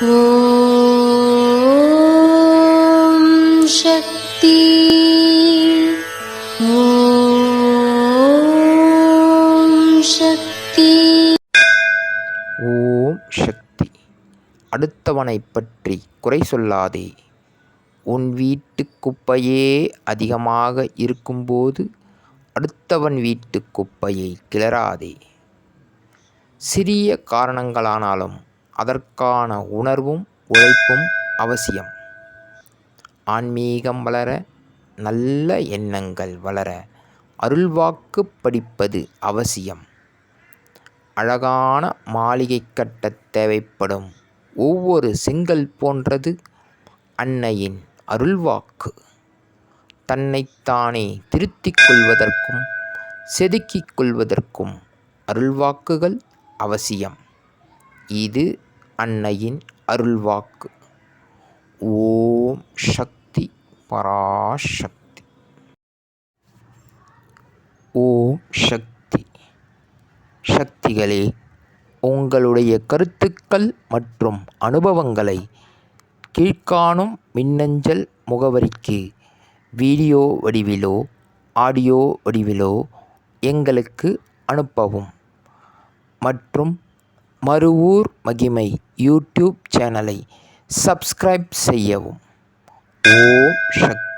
ஓம் சக்தி. ஓம் சக்தி. ஓம் சக்தி. அடுத்தவனைப் பற்றி குறை சொல்லாதே. உன் வீட்டு குப்பையே அதிகமாக இருக்கும்போது அடுத்தவன் வீட்டு குப்பையை கிளறாதே. சிறிய காரணங்களானாலும் அதற்கான உணர்வும் உழைப்பும் அவசியம். ஆன்மீகம் வளர, நல்ல எண்ணங்கள் வளர அருள்வாக்கு படிப்பது அவசியம். அழகான மாளிகை கட்டத் தேவைப்படும் ஒவ்வொரு செங்கல் போன்றது அன்னையின் அருள்வாக்கு. தன்னைத்தானே திருத்திக் கொள்வதற்கும் செதுக்கிக் கொள்வதற்கும் அருள்வாக்குகள் அவசியம். இது அன்னையின் அருள்வாக்கு. ஓம் சக்தி பராசக்தி. ஓம் சக்தி. சக்திகளே, உங்களுடைய கருத்துக்கள் மற்றும் அனுபவங்களை கீழ்காணும் மின்னஞ்சல் முகவரிக்கு வீடியோ வடிவிலோ ஆடியோ வடிவிலோ எங்களுக்கு அனுப்பவும். மற்றும் மறுவூர் மகிமை யூடியூப் சேனலை சப்ஸ்கிரைப் செய்யவும். ஓம் சக்தி.